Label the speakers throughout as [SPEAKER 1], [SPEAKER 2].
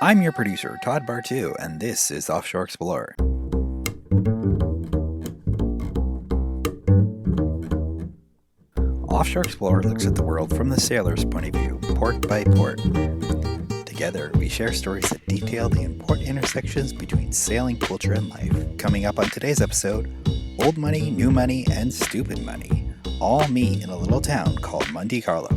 [SPEAKER 1] I'm your producer, Todd Bartu, and this is Offshore Explorer. Offshore Explorer looks at the world from the sailor's point of view, port by port. Together, we share stories that detail the important intersections between sailing culture and life. Coming up on today's episode, old money, new money, and stupid money all meet in a little town called Monte Carlo.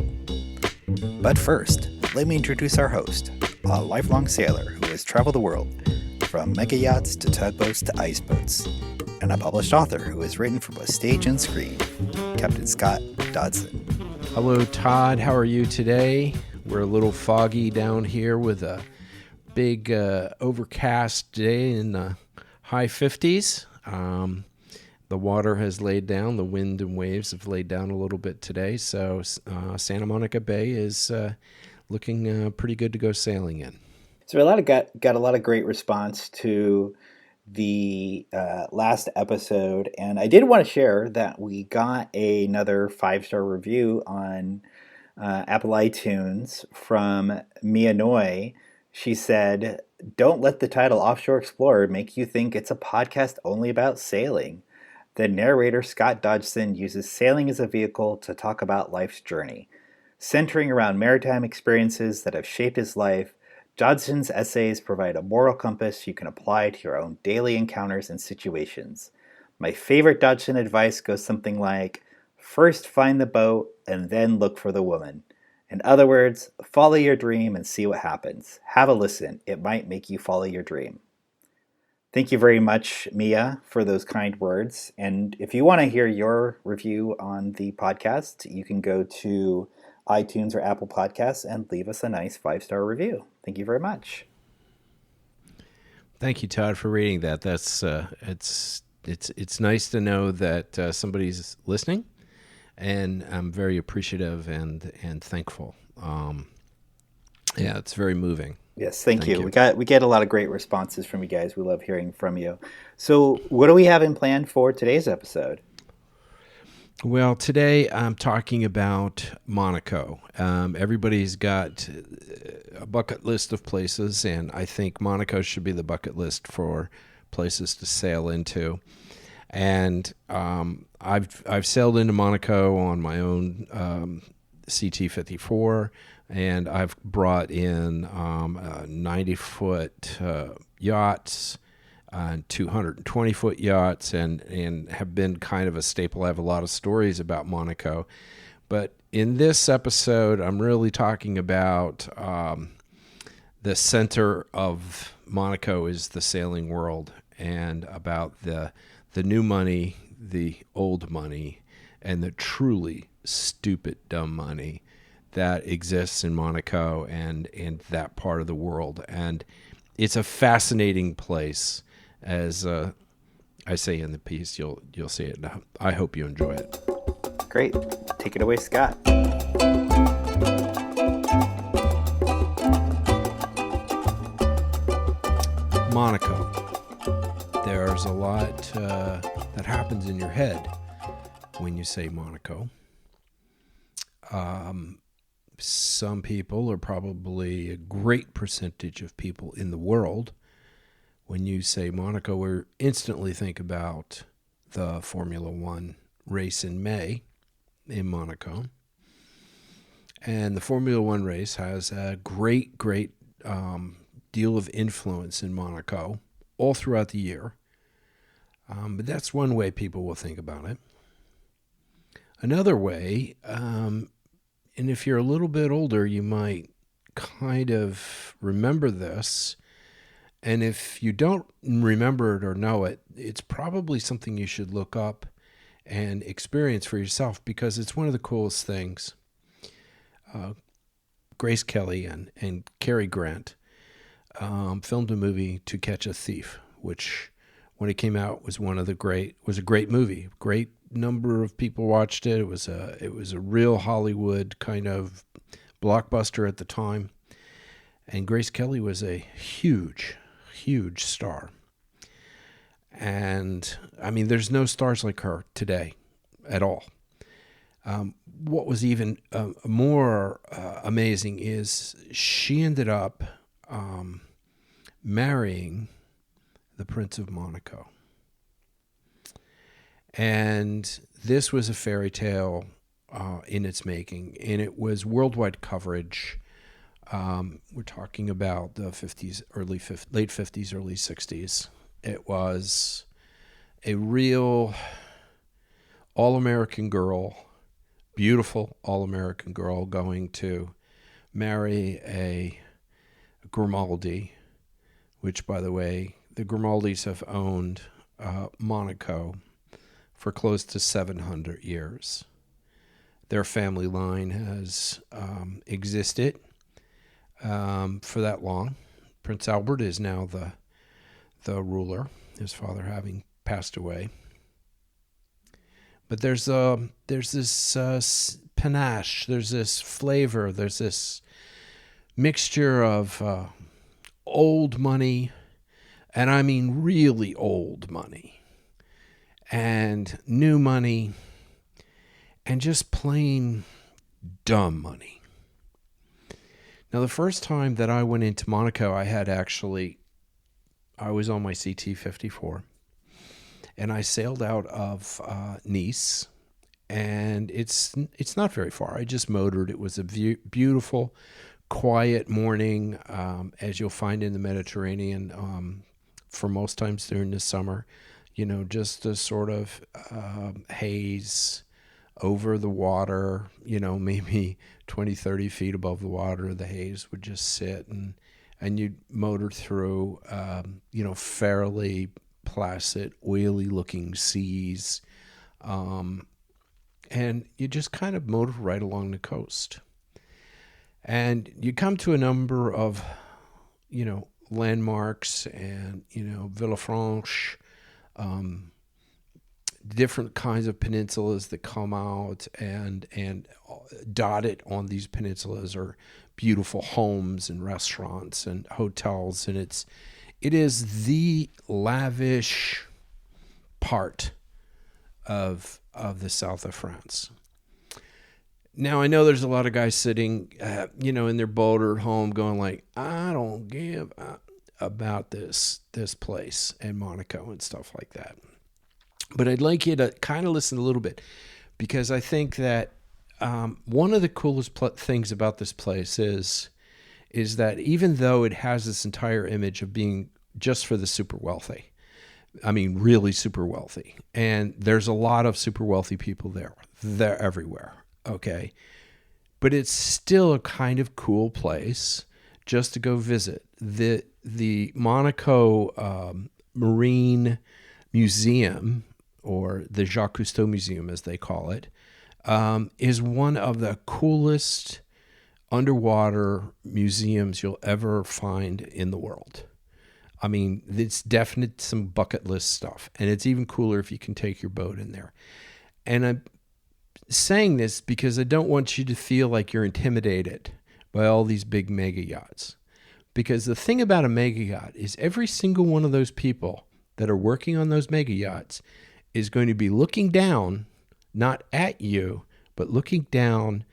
[SPEAKER 1] But first, let me introduce our host, a lifelong sailor who has traveled the world, from mega yachts to tugboats to ice boats, and a published author who has written for both stage and screen, Captain Scott Dodgson.
[SPEAKER 2] Hello, Todd. How are you today? We're a little foggy down here with a big overcast day in the high 50s. The water has laid down. The wind and waves have laid down a little bit today. So Santa Monica Bay is looking pretty good to go sailing in.
[SPEAKER 1] So got a lot of great response to the last episode, and I did want to share that we got another 5-star review on Apple iTunes from Mia Noy. She said, "Don't let the title Offshore Explorer make you think it's a podcast only about sailing. The narrator, Scott Dodgson, uses sailing as a vehicle to talk about life's journey. Centering around maritime experiences that have shaped his life, Dodgson's essays provide a moral compass you can apply to your own daily encounters and situations. My favorite Dodgson advice goes something like, first find the boat and then look for the woman. In other words, follow your dream and see what happens. Have a listen. It might make you follow your dream." Thank you very much, Mia, for those kind words. And if you want to hear your review on the podcast, you can go to iTunes or Apple Podcasts and leave us a nice 5-star review. Thank you very much.
[SPEAKER 2] Thank you, Todd, for reading that. That's it's nice to know that somebody's listening, and I'm very appreciative and thankful. Yeah, it's very moving.
[SPEAKER 1] Yes, thank you. We get a lot of great responses from you guys. We love hearing from you. So, what do we have in plan for today's episode?
[SPEAKER 2] Well, today I'm talking about Monaco. Everybody's got a bucket list of places, and I think Monaco should be the bucket list for places to sail into. And I've sailed into Monaco on my own CT-54, and I've brought in 90-foot yachts, 220-foot yachts, and have been kind of a staple. I have a lot of stories about Monaco. But in this episode, I'm really talking about the center of Monaco is the sailing world, and about the new money, the old money, and the truly stupid, dumb money that exists in Monaco and that part of the world. And it's a fascinating place. As I say in the piece, you'll see it. I hope you enjoy it.
[SPEAKER 1] Great. Take it away, Scott.
[SPEAKER 2] Monaco. There's a lot that happens in your head when you say Monaco. Some people, or probably a great percentage of people in the world, when you say Monaco, we instantly think about the Formula One race in May in Monaco. And the Formula One race has a great deal of influence in Monaco all throughout the year. But that's one way people will think about it. Another way, and if you're a little bit older, you might kind of remember this. And if you don't remember it or know it, it's probably something you should look up and experience for yourself, because it's one of the coolest things. Grace Kelly and Cary Grant filmed a movie, To Catch a Thief, which when it came out was a great movie. Great number of people watched it. It was a real Hollywood kind of blockbuster at the time. And Grace Kelly was a huge star. And I mean, there's no stars like her today at all. what was even more amazing is she ended up marrying the Prince of Monaco. And this was a fairy tale in its making, and it was worldwide coverage. We're talking about the late 50s, early 60s. It was a real all-American girl, beautiful all-American girl going to marry a Grimaldi, which, by the way, the Grimaldis have owned Monaco for close to 700 years. Their family line has existed for that long. Prince Albert is now the ruler, his father having passed away. But there's this panache, there's this flavor, there's this mixture of old money, and I mean really old money, and new money, and just plain dumb money. Now, the first time that I went into Monaco, I was on my CT-54, and I sailed out of Nice, and it's not very far. I just motored. It was a beautiful, quiet morning, as you'll find in the Mediterranean for most times during the summer. Just a sort of haze over the water, maybe 20, 30 feet above the water. The haze would just sit, and you'd motor through, fairly placid, oily-looking seas. And you just kind of motor right along the coast. And you come to a number of, landmarks and, Villefranche, different kinds of peninsulas that come out, and dotted on these peninsulas are beautiful homes and restaurants and hotels, and it is the lavish part of the south of France. Now, I know there's a lot of guys sitting, in their boat at home going like, I don't give about this place in Monaco and stuff like that. But I'd like you to kind of listen a little bit, because I think that one of the coolest things about this place is that even though it has this entire image of being just for the super wealthy, I mean, really super wealthy, and there's a lot of super wealthy people there. They're everywhere, okay? But it's still a kind of cool place just to go visit. The Monaco Marine Museum, or the Jacques Cousteau Museum, as they call it, is one of the coolest underwater museums you'll ever find in the world. I mean, it's definitely some bucket list stuff, and it's even cooler if you can take your boat in there. And I'm saying this because I don't want you to feel like you're intimidated by all these big mega yachts. Because the thing about a mega yacht is every single one of those people that are working on those mega yachts is going to be looking down, not at you, but looking down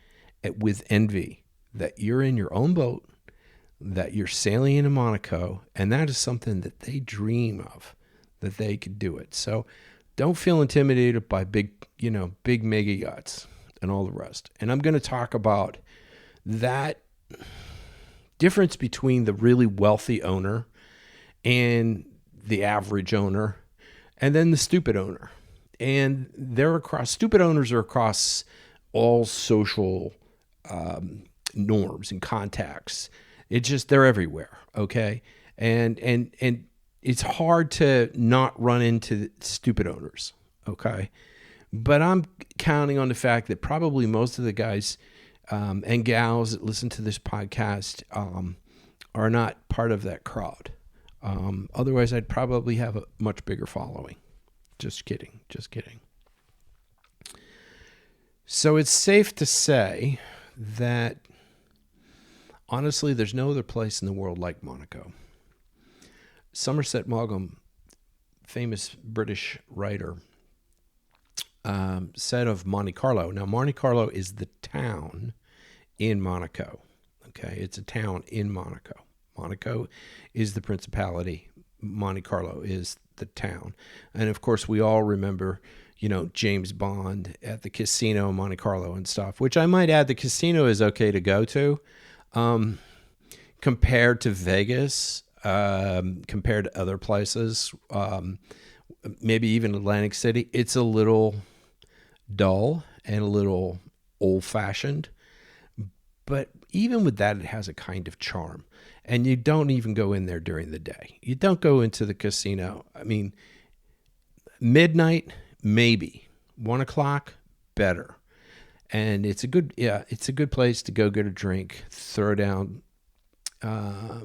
[SPEAKER 2] with envy that you're in your own boat, that you're sailing into Monaco, and that is something that they dream of, that they could do it. So don't feel intimidated by big mega yachts and all the rest. And I'm going to talk about that difference between the really wealthy owner and the average owner, and then the stupid owner. And stupid owners are across all social norms and contacts. They're everywhere, okay? And it's hard to not run into stupid owners, okay? But I'm counting on the fact that probably most of the guys and gals that listen to this podcast are not part of that crowd. Otherwise, I'd probably have a much bigger following. Just kidding. So it's safe to say that, honestly, there's no other place in the world like Monaco. Somerset Maugham, famous British writer, said of Monte Carlo. Now, Monte Carlo is the town in Monaco. Okay, it's a town in Monaco. Monaco is the principality. Monte Carlo is the town. And of course, we all remember, James Bond at the casino in Monte Carlo and stuff, which I might add, the casino is okay to go to. Compared to Vegas, compared to other places, maybe even Atlantic City, it's a little dull and a little old-fashioned. But even with that, it has a kind of charm. And you don't even go in there during the day. You don't go into the casino. I mean, midnight, maybe. 1 o'clock, better. And it's a good place to go get a drink, throw down a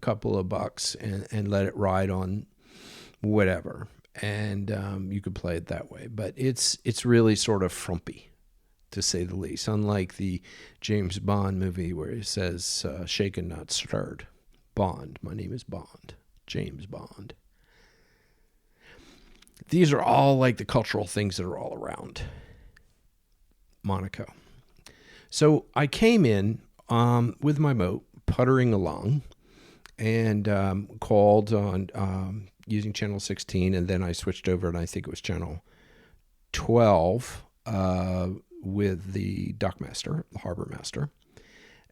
[SPEAKER 2] couple of bucks and let it ride on whatever. And you could play it that way. But it's really sort of frumpy, to say the least. Unlike the James Bond movie where it says, shaken, not stirred. Bond. My name is Bond. James Bond. These are all like the cultural things that are all around Monaco. So I came in with my boat, puttering along, and called on using channel 16, and then I switched over, and I think it was channel 12 with the dockmaster, the harbor master,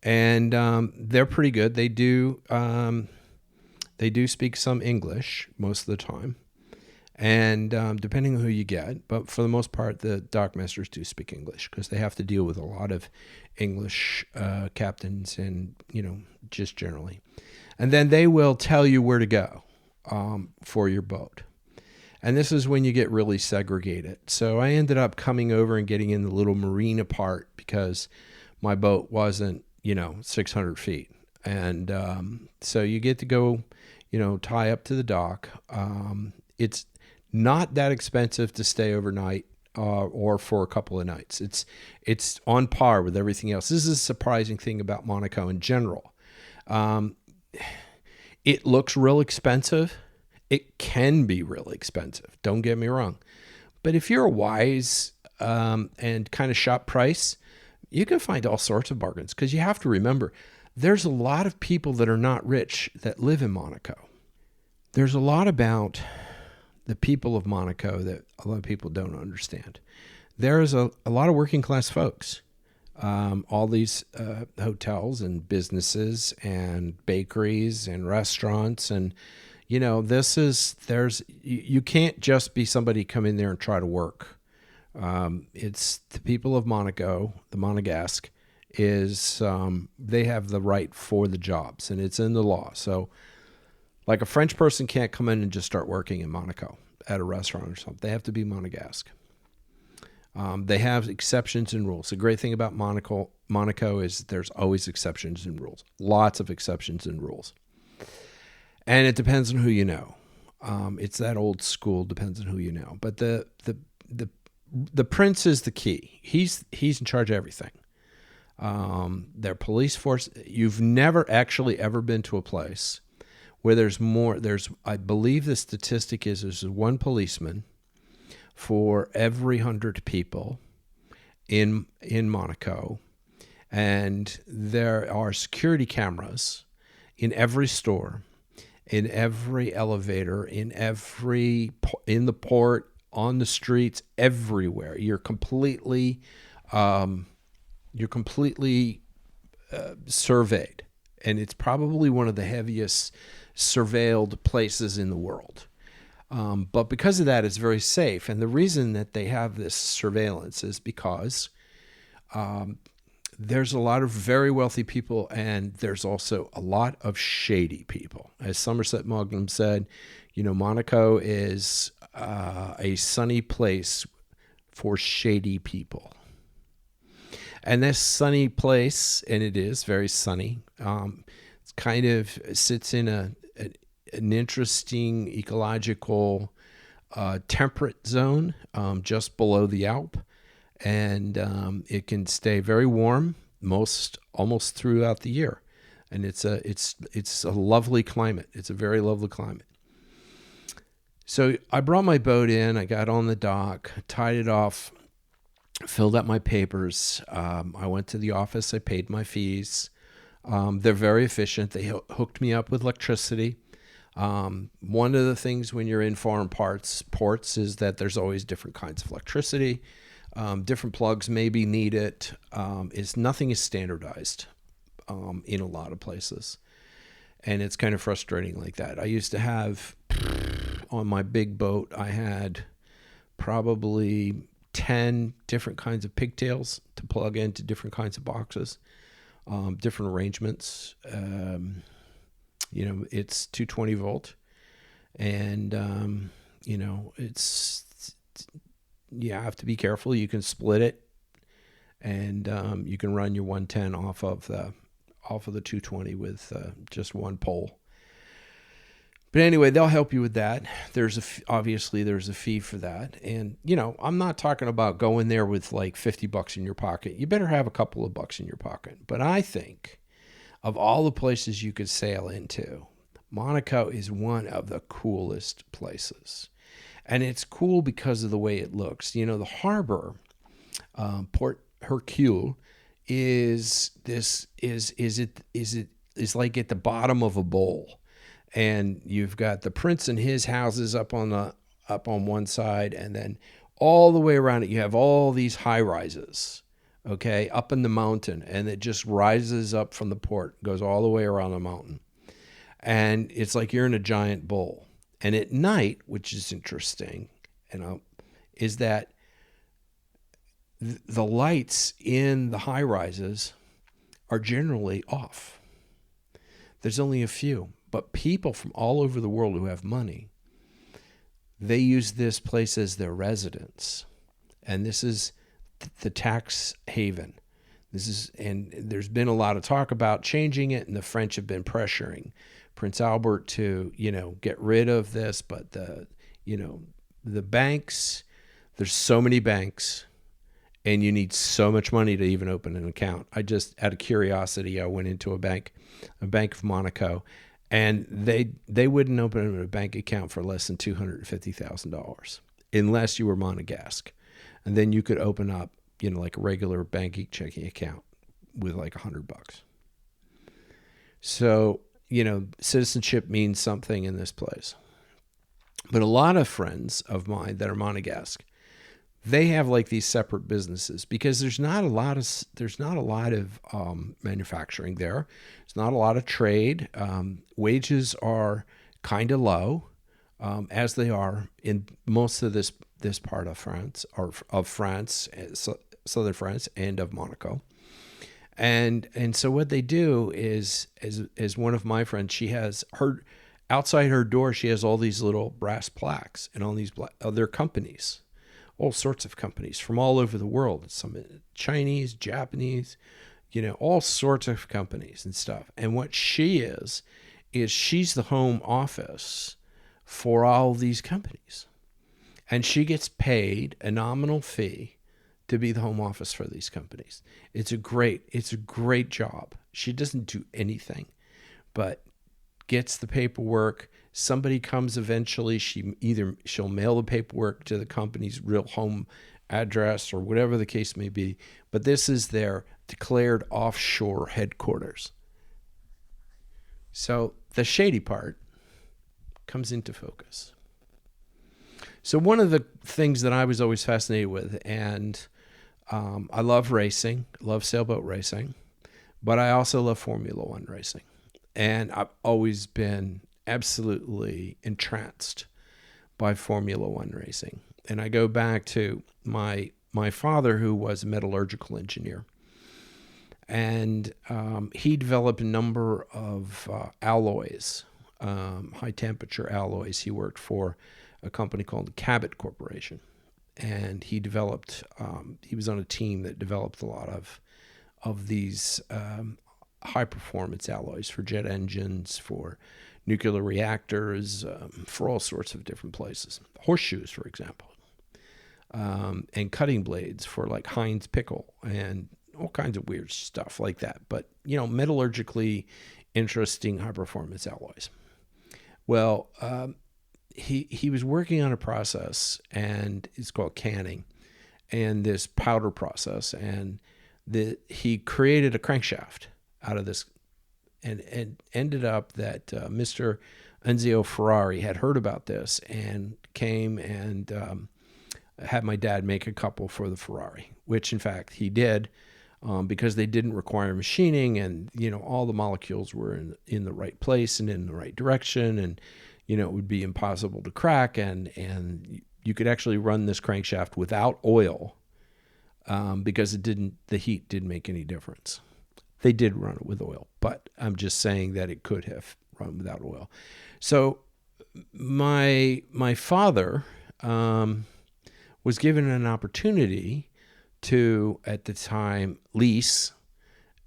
[SPEAKER 2] and they're pretty good. They do speak some English most of the time, and depending on who you get, but for the most part, the dockmasters do speak English because they have to deal with a lot of English captains and, just generally. And then they will tell you where to go for your boat. And this is when you get really segregated. So I ended up coming over and getting in the little marina part because my boat wasn't, 600 feet. And so you get to go, tie up to the dock. It's not that expensive to stay overnight or for a couple of nights. It's on par with everything else. This is a surprising thing about Monaco in general. It looks real expensive. It can be really expensive. Don't get me wrong. But if you're wise and kind of shop price, you can find all sorts of bargains because you have to remember there's a lot of people that are not rich that live in Monaco. There's a lot about the people of Monaco that a lot of people don't understand. There is a lot of working class folks. All these hotels and businesses and bakeries and restaurants and you can't just be somebody come in there and try to work. It's the people of Monaco, the Monegasque, they have the right for the jobs, and it's in the law. So, like a French person can't come in and just start working in Monaco at a restaurant or something. They have to be Monegasque. They have exceptions and rules. The great thing about Monaco is there's always exceptions and rules. Lots of exceptions and rules. And it depends on who you know. It's that old school, depends on who you know. But the prince is the key. He's in charge of everything. Their police force. You've never actually ever been to a place where I believe the statistic is there's one policeman for every 100 people in Monaco, and there are security cameras in every store, in every elevator, in the port, on the streets, everywhere. You're completely surveyed, and it's probably one of the heaviest surveilled places in the world. But because of that, it's very safe. And the reason that they have this surveillance is because there's a lot of very wealthy people, and there's also a lot of shady people. As Somerset Maugham said, Monaco is a sunny place for shady people. And this sunny place, and it is very sunny, it kind of sits in an interesting ecological temperate zone just below the Alp, and it can stay very warm almost throughout the year, and it's a lovely climate. It's a very lovely climate. So I brought my boat in. I got on the dock, tied it off, filled out my papers. I went to the office. I paid my fees. They're very efficient. They hooked me up with electricity. One of the things when you're in foreign ports is that there's always different kinds of electricity. Different plugs may be needed. Nothing is standardized in a lot of places. And it's kind of frustrating like that. I used to have, on my big boat, I had probably 10 different kinds of pigtails to plug into different kinds of boxes, different arrangements. It's 220 volt, and you have to be careful. You can split it, and you can run your 110 off of the 220 with just one pole. But anyway, they'll help you with that. Obviously there's a fee for that. And, I'm not talking about going there with like $50 in your pocket. You better have a couple of bucks in your pocket. But I think of all the places you could sail into, Monaco is one of the coolest places. And it's cool because of the way it looks. The harbor, Port Hercule, is like at the bottom of a bowl. And you've got the prince and his houses up on one side, and then all the way around it you have all these high rises, okay, up in the mountain, and it just rises up from the port, goes all the way around the mountain, and it's like you're in a giant bowl. And at night, which is interesting, is that the lights in the high rises are generally off. There's only a few. But people from all over the world who have money, they use this place as their residence. And this is the tax haven. And there's been a lot of talk about changing it, and the French have been pressuring Prince Albert to, get rid of this. But the banks, there's so many banks, and you need so much money to even open an account. Out of curiosity, I went into a Bank of Monaco, and they wouldn't open a bank account for less than $250,000 unless you were Monegasque. And then you could open up, like a regular banking checking account with like $100. So, citizenship means something in this place. But a lot of friends of mine that are Monegasque, they have like these separate businesses because there's not a lot of manufacturing there. There's not a lot of trade. Wages are kind of low, as they are in most of this part of France, or of France, southern France, and of Monaco. And so what they do is, as one of my friends, she has outside her door, she has all these little brass plaques and all these other companies. All sorts of companies from all over the world. Some Chinese, Japanese, all sorts of companies and stuff. And what she is she's the home office for all these companies. And she gets paid a nominal fee to be the home office for these companies. It's a great job. She doesn't do anything but gets the paperwork. Somebody comes eventually. She'll mail the paperwork to the company's real home address or whatever the case may be. But this is their declared offshore headquarters. So the shady part comes into focus. So one of the things that I was always fascinated with, and I love racing, love sailboat racing, but I also love Formula One racing. And I've always been absolutely entranced by Formula One racing. And I go back to my father, who was a metallurgical engineer. And he developed a number of alloys, high temperature alloys. He worked for a company called Cabot Corporation. And he developed, he was on a team that developed a lot of these high performance alloys for jet engines, for nuclear reactors, for all sorts of different places. Horseshoes, for example, and cutting blades for like Heinz pickle and all kinds of weird stuff like that. But, metallurgically interesting high performance alloys. Well, he was working on a process, and it's called canning, and this powder process, and he created a crankshaft out of this, and ended up that Mr. Enzio Ferrari had heard about this and came and had my dad make a couple for the Ferrari, which in fact he did, because they didn't require machining, and all the molecules were in the right place and in the right direction, and it would be impossible to crack, and you could actually run this crankshaft without oil, because the heat didn't make any difference. They did run it with oil, but I'm just saying that it could have run without oil. So my father was given an opportunity to, at the time, lease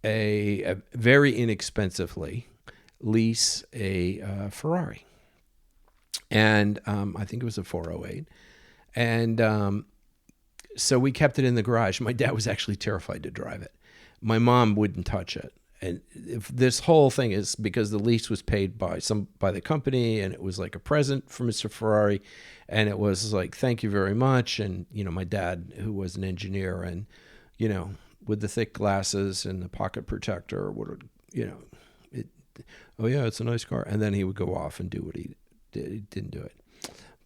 [SPEAKER 2] a very inexpensively lease a Ferrari, and I think it was a 408, and so we kept it in the garage. My dad was actually terrified to drive it. My mom wouldn't touch it. And if this whole thing is because the lease was paid by the company, and it was like a present for Mr. Ferrari, and it was like, thank you very much. And my dad, who was an engineer, and with the thick glasses and the pocket protector, would it, oh yeah, it's a nice car, and then he would go off and do what he did. He didn't do it.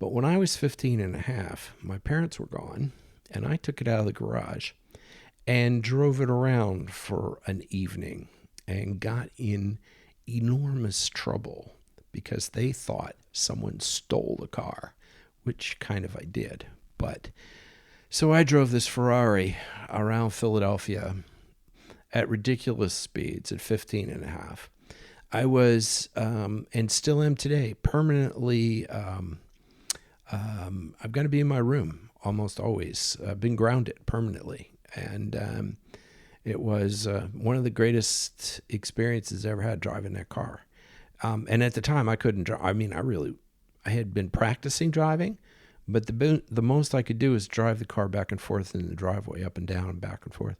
[SPEAKER 2] But when I was 15 and a half, my parents were gone, and I took it out of the garage and drove it around for an evening, and got in enormous trouble because they thought someone stole the car, which kind of I did. But so I drove this Ferrari around Philadelphia at ridiculous speeds at 15 and a half. I was, and still am today, permanently, I've got to be in my room almost always. I've been grounded permanently. And it was one of the greatest experiences I ever had driving that car. And at the time, I couldn't drive. I mean, I had been practicing driving, but the most I could do is drive the car back and forth in the driveway, up and down and back and forth.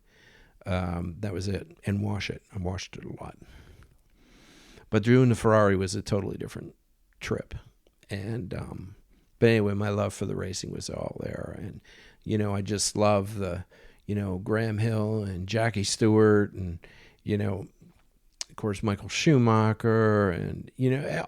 [SPEAKER 2] That was it. And wash it. I washed it a lot. But doing the Ferrari was a totally different trip. And but anyway, my love for the racing was all there. And, I just love the Graham Hill and Jackie Stewart, and, of course, Michael Schumacher, and,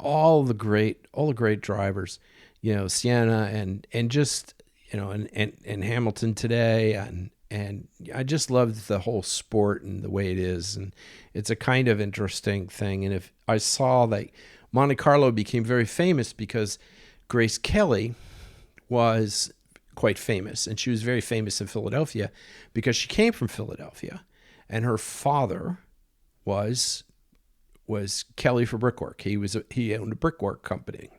[SPEAKER 2] all the great drivers, Sienna, and just, and Hamilton today. And I just loved the whole sport and the way it is. And it's a kind of interesting thing. And if I saw that Monte Carlo became very famous because Grace Kelly was quite famous, and she was very famous in Philadelphia because she came from Philadelphia, and her father was Kelly for Brickwork. He owned a brickwork company,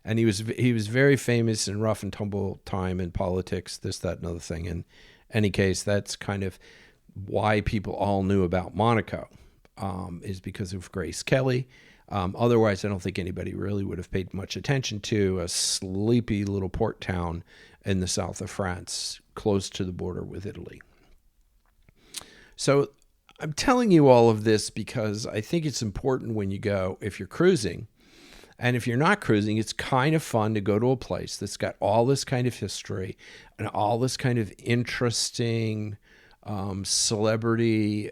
[SPEAKER 2] and he was very famous in rough and tumble time in politics, this, that, and other thing. In any case, that's kind of why people all knew about Monaco, is because of Grace Kelly. Otherwise, I don't think anybody really would have paid much attention to a sleepy little port town in the south of France, close to the border with Italy. So I'm telling you all of this because I think it's important when you go, if you're cruising, and if you're not cruising, it's kind of fun to go to a place that's got all this kind of history and all this kind of interesting celebrity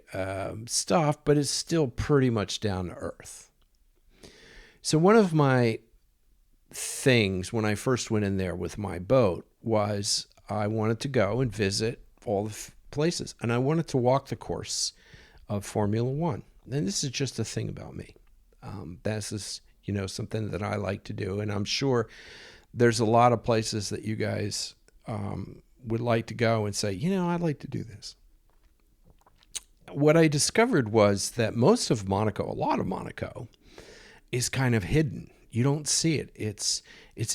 [SPEAKER 2] stuff, but it's still pretty much down to earth. So one of my things when I first went in there with my boat was I wanted to go and visit all the places, and I wanted to walk the course of Formula One. And this is just a thing about me. This is, something that I like to do, and I'm sure there's a lot of places that you guys would like to go and say, I'd like to do this. What I discovered was that most of Monaco, a lot of Monaco, is kind of hidden. You don't see it. It's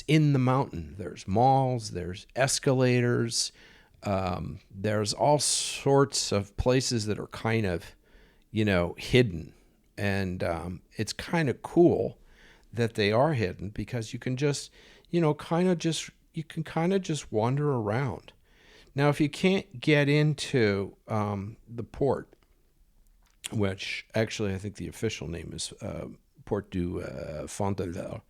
[SPEAKER 2] in the mountain. There's malls, there's escalators, there's all sorts of places that are kind of, hidden. And it's kind of cool that they are hidden because you can just, kind of just wander around. Now, if you can't get into the port, which actually I think the official name is Port du Fontainebleau,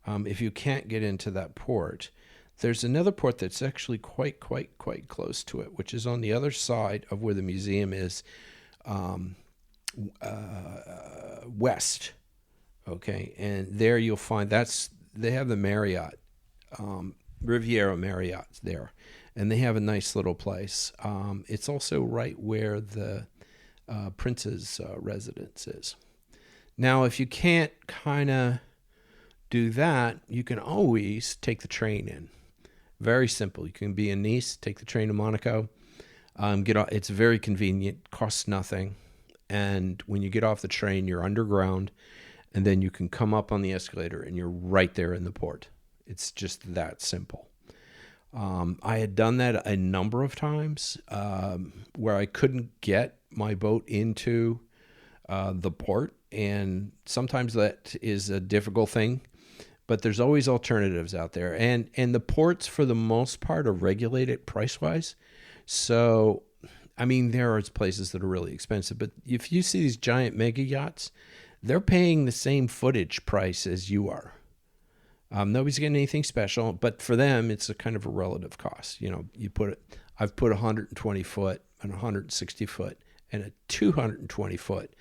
[SPEAKER 2] If you can't get into that port, there's another port that's actually quite close to it, which is on the other side of where the museum is, west. Okay, and there you'll find they have the Marriott, Riviera Marriott there, and they have a nice little place. It's also right where the Prince's residence is. Now, if you can't kind of do that, you can always take the train in. Very simple. You can be in Nice, take the train to Monaco. It's very convenient, costs nothing, and when you get off the train, you're underground, and then you can come up on the escalator, and you're right there in the port. It's just that simple. I had done that a number of times where I couldn't get my boat into the port, and sometimes that is a difficult thing, but there's always alternatives out there. And the ports, for the most part, are regulated price-wise. So, I mean, there are places that are really expensive, but if you see these giant mega yachts, they're paying the same footage price as you are. Nobody's getting anything special, but for them, it's a kind of a relative cost. You know, I've put a 120 foot, and 160 foot, and a 220 foot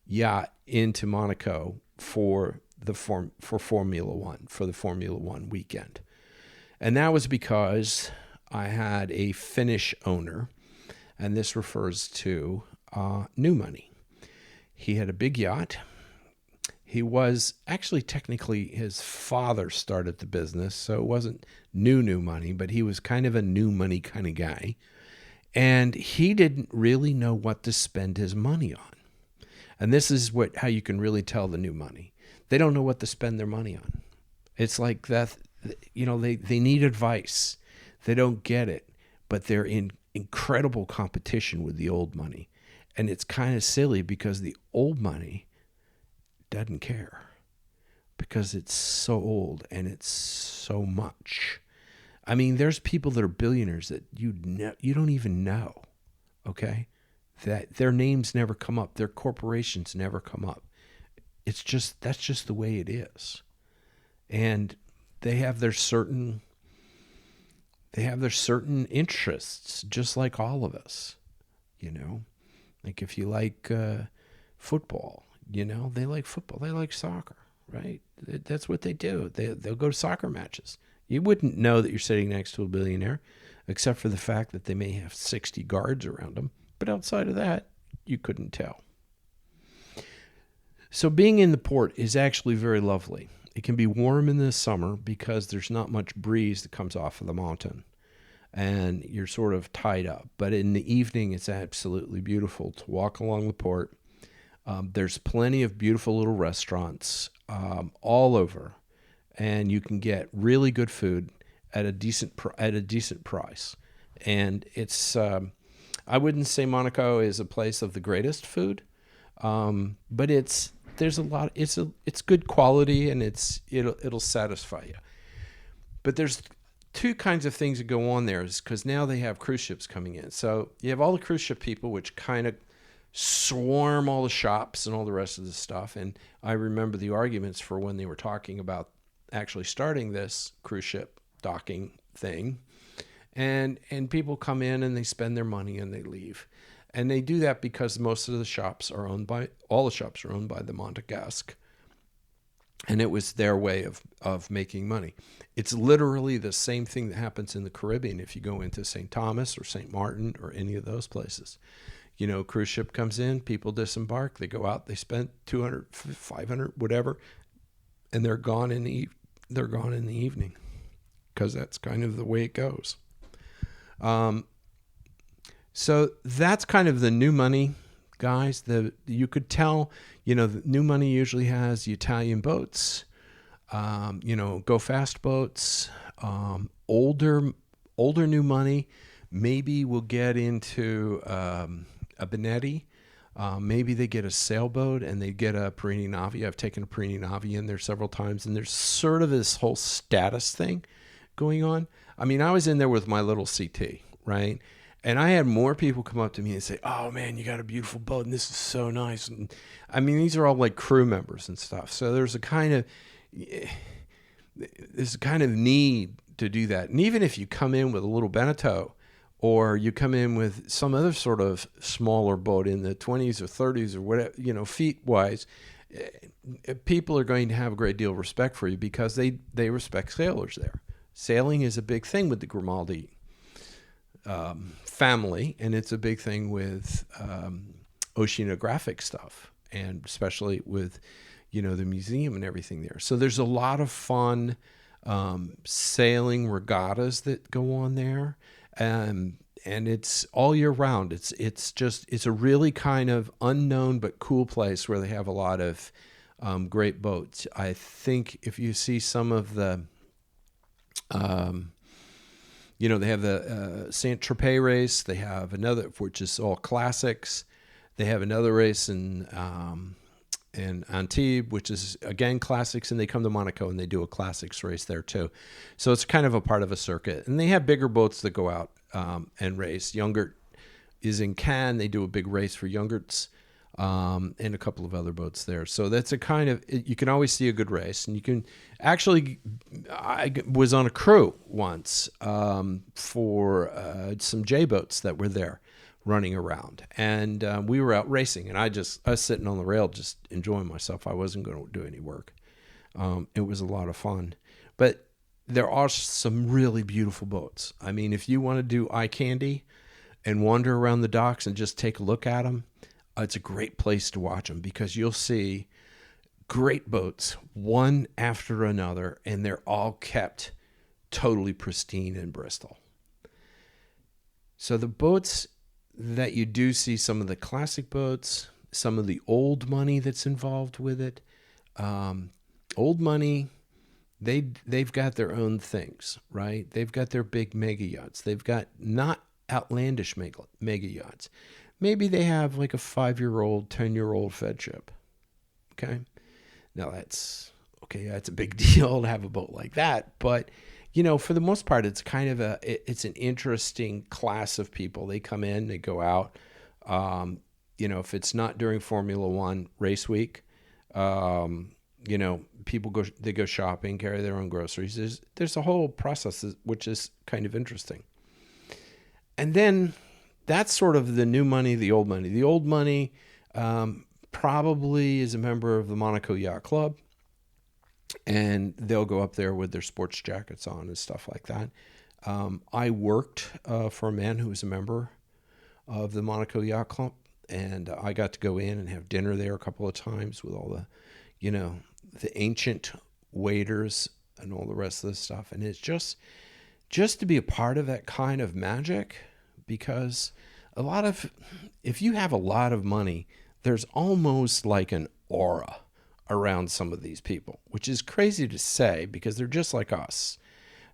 [SPEAKER 2] yacht into Monaco for Formula One, for the Formula One weekend. And that was because I had a Finnish owner, and this refers to new money. He had a big yacht. He was actually, technically, his father started the business, so it wasn't new money, but he was kind of a new money kind of guy. And he didn't really know what to spend his money on. And this is how you can really tell the new money. They don't know what to spend their money on. It's like that, they need advice. They don't get it, but they're in incredible competition with the old money. And it's kind of silly because the old money doesn't care because it's so old and it's so much. I mean, there's people that are billionaires that you don't even know, okay? That their names never come up, their corporations never come up. That's just the way it is. And they have their certain interests, just like all of us, Like if you like football, they like football, they like soccer, right? That's what they do. They'll go to soccer matches. You wouldn't know that you're sitting next to a billionaire, except for the fact that they may have 60 guards around them. But outside of that, you couldn't tell. So being in the port is actually very lovely. It can be warm in the summer because there's not much breeze that comes off of the mountain, and you're sort of tied up. But in the evening, it's absolutely beautiful to walk along the port. There's plenty of beautiful little restaurants all over, and you can get really good food at a decent price. And it's I wouldn't say Monaco is a place of the greatest food, but it's good quality, and it'll satisfy you. But there's two kinds of things that go on there, is because now they have cruise ships coming in. So you have all the cruise ship people, which kind of swarm all the shops and all the rest of the stuff. And I remember the arguments for when they were talking about actually starting this cruise ship docking thing. And people come in and they spend their money and they leave. And they do that because most of the shops are owned by the Monegasque. And it was their way of making money. It's literally the same thing that happens in the Caribbean if you go into St. Thomas or St. Martin or any of those places. Cruise ship comes in, people disembark, they go out, they spend 200, 500, whatever, and they're gone in the evening, because that's kind of the way it goes. So that's kind of the new money, guys. You could tell, the new money usually has the Italian boats, go fast boats, older new money. Maybe we'll get into a Benetti. Maybe they get a sailboat and they get a Perini Navi. I've taken a Perini Navi in there several times, and there's sort of this whole status thing going on. I mean, I was in there with my little CT, right? And I had more people come up to me and say, "Oh man, you got a beautiful boat, and this is so nice." And I mean, these are all like crew members and stuff. So there's a kind of, there's a kind of need to do that. And even if you come in with a little Beneteau, or you come in with some other sort of smaller boat in the 20s or 30s or whatever, feet wise, people are going to have a great deal of respect for you because they respect sailors there. Sailing is a big thing with the Grimaldi family, and it's a big thing with oceanographic stuff, and especially with the museum and everything there. So there's a lot of fun sailing regattas that go on there, and it's all year round. It's a really kind of unknown but cool place where they have a lot of great boats. I think if you see some of the they have the Saint Tropez race. They have another, which is all classics. They have another race in Antibes, which is again classics, and they come to Monaco and they do a classics race there too. So it's kind of a part of a circuit, and they have bigger boats that go out and race. Youngert is in Cannes. They do a big race for Youngerts, and a couple of other boats there. So that's a kind of, you can always see a good race, and you can actually, I was on a crew once for some J boats that were there running around, and we were out racing, and I was sitting on the rail just enjoying myself. I wasn't going to do any work. It was a lot of fun, but there are some really beautiful boats. I mean, if you want to do eye candy and wander around the docks and just take a look at them, it's a great place to watch them, because you'll see great boats one after another, and they're all kept totally pristine in Bristol. So the boats that you do see, some of the classic boats, some of the old money that's involved with it. Old money, they've got their own things, right? They've got their big mega yachts. They've got not outlandish mega yachts. Maybe they have like a 5-year-old, 10-year-old Fed ship. Okay. Now that's a big deal to have a boat like that. But, for the most part, it's kind of it's an interesting class of people. They come in, they go out. If it's not during Formula One race week, people go shopping, carry their own groceries. There's a whole process which is kind of interesting. And then that's sort of the new money, the old money. The old money probably is a member of the Monaco Yacht Club, and they'll go up there with their sports jackets on and stuff like that. I worked for a man who was a member of the Monaco Yacht Club, and I got to go in and have dinner there a couple of times with all the, the ancient waiters and all the rest of the stuff. And it's just to be a part of that kind of magic, because if you have a lot of money, there's almost like an aura around some of these people, which is crazy to say because they're just like us,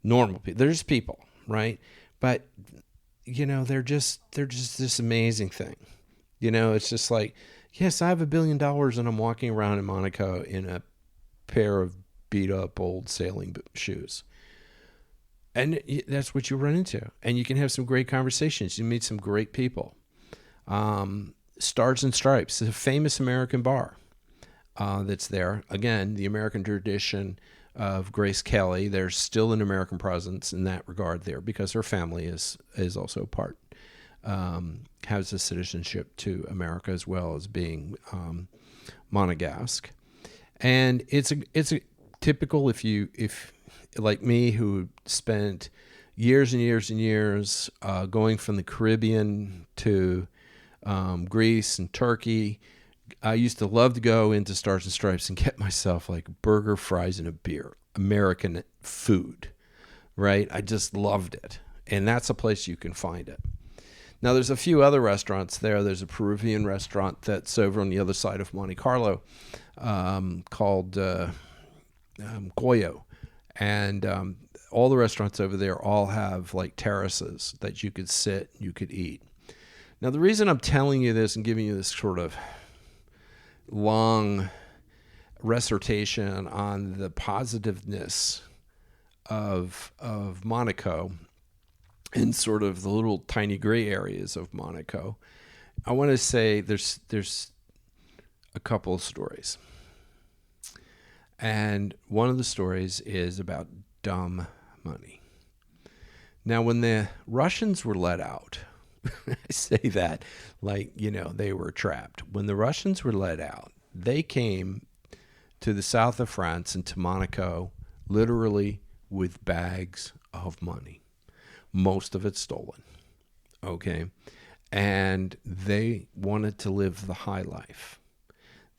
[SPEAKER 2] normal people. They're just people, right? But they're just this amazing thing. It's just like, yes, I have $1 billion and I'm walking around in Monaco in a pair of beat up old sailing shoes. And that's what you run into. And you can have some great conversations. You meet some great people. Stars and Stripes is a famous American bar that's there. Again, the American tradition of Grace Kelly. There's still an American presence in that regard there, because her family is also part, has a citizenship to America as well as being Monegasque. And it's a typical, if like me, who spent years and years and years going from the Caribbean to Greece and Turkey. I used to love to go into Stars and Stripes and get myself like burger, fries, and a beer. American food, right? I just loved it. And that's a place you can find it. Now, there's a few other restaurants there. There's a Peruvian restaurant that's over on the other side of Monte Carlo called Goyo. And all the restaurants over there all have like terraces that you could sit, you could eat. Now, the reason I'm telling you this and giving you this sort of long recitation on the positiveness of Monaco and sort of the little tiny gray areas of Monaco, I want to say there's a couple of stories. And one of the stories is about dumb money. Now, when the Russians were let out, I say that like, they were trapped. When the Russians were let out, they came to the south of France and to Monaco literally with bags of money, most of it stolen. Okay. And they wanted to live the high life.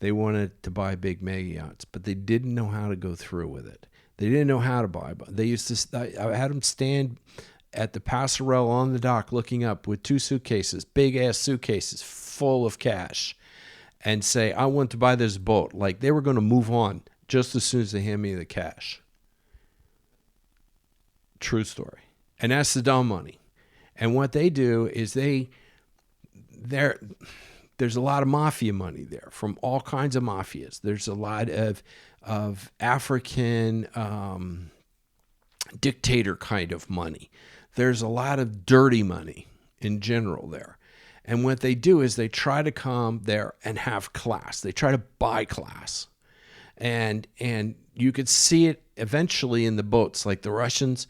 [SPEAKER 2] They wanted to buy big mega yachts, but they didn't know how to go through with it. They didn't know how to buy. They used to. I had them stand at the passerelle on the dock, looking up with two suitcases, big ass suitcases full of cash, and say, "I want to buy this boat." Like they were going to move on just as soon as they hand me the cash. True story. And that's the dumb money. And what they do is there's a lot of mafia money there from all kinds of mafias. There's a lot of African dictator kind of money. There's a lot of dirty money in general there. And what they do is they try to come there and have class. They try to buy class. And you could see it eventually in the boats. Like the Russians,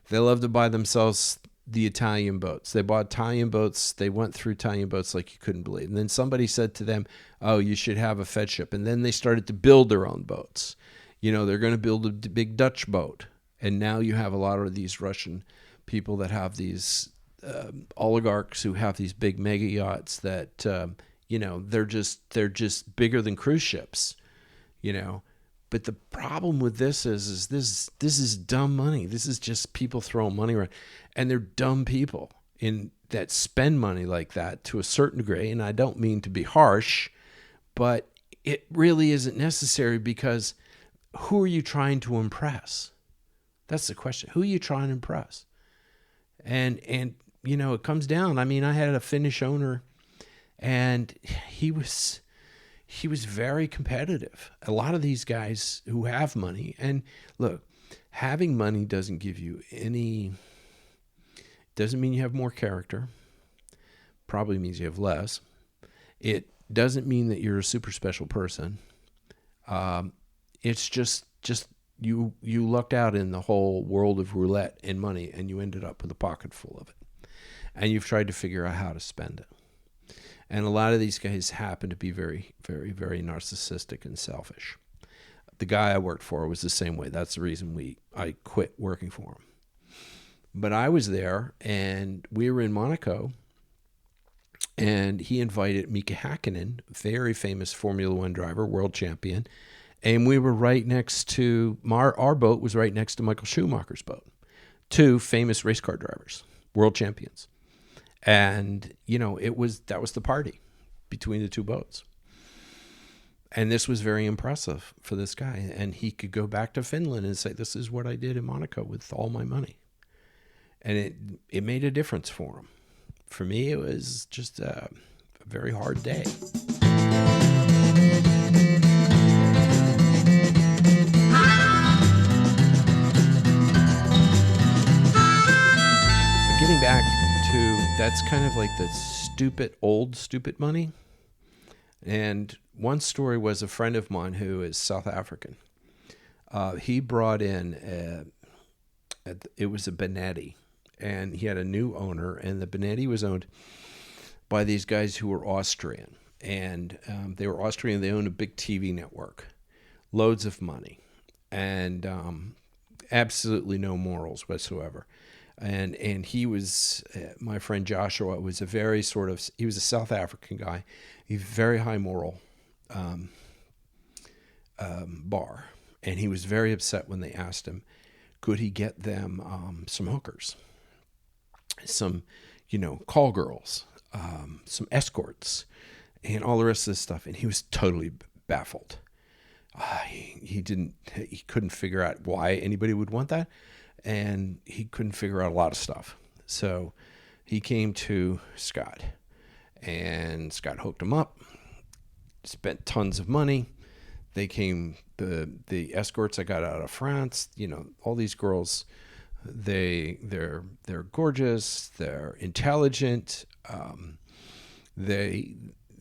[SPEAKER 2] they love to buy themselves the Italian boats. They bought Italian boats. They went through Italian boats like you couldn't believe. And then somebody said to them, "Oh, you should have a Fed ship." And then they started to build their own boats. They're going to build a big Dutch boat. And now you have a lot of these Russian people that have these oligarchs who have these big mega yachts that, they're just bigger than cruise ships, But the problem with this is this is dumb money. This is just people throwing money around. And they're dumb people that spend money like that to a certain degree. And I don't mean to be harsh, but it really isn't necessary because who are you trying to impress? That's the question. Who are you trying to impress? And it comes down. I mean, I had a Finnish owner and he was very competitive. A lot of these guys who have money, and look, having money doesn't mean you have more character. Probably means you have less. It doesn't mean that you're a super special person. It's just you lucked out in the whole world of roulette and money, and you ended up with a pocket full of it. And you've tried to figure out how to spend it. And a lot of these guys happen to be very, very, very narcissistic and selfish. The guy I worked for was the same way. That's the reason I quit working for him. But I was there, and we were in Monaco, and he invited Mika Hakkinen, very famous Formula One driver, world champion, and we were right next to, our boat was right next to Michael Schumacher's boat. Two famous race car drivers, world champions. And, that was the party between the two boats. And this was very impressive for this guy. And he could go back to Finland and say, "This is what I did in Monaco with all my money." And it made a difference for him. For me, it was just a very hard day. But getting back to, that's kind of like the stupid money. And one story was a friend of mine who is South African. He brought in, it was a Benetti. And he had a new owner, and the Benetti was owned by these guys who were Austrian. And they were Austrian. They owned a big TV network, loads of money, and absolutely no morals whatsoever. And he was, my friend Joshua was he was a South African guy, a very high moral bar. And he was very upset when they asked him, could he get them some hookers? Some, call girls, some escorts, and all the rest of this stuff. And he was totally baffled. He couldn't figure out why anybody would want that. And he couldn't figure out a lot of stuff. So he came to Scott, and Scott hooked him up, spent tons of money. They came, the escorts I got out of France, all these girls, they're gorgeous, they're intelligent, they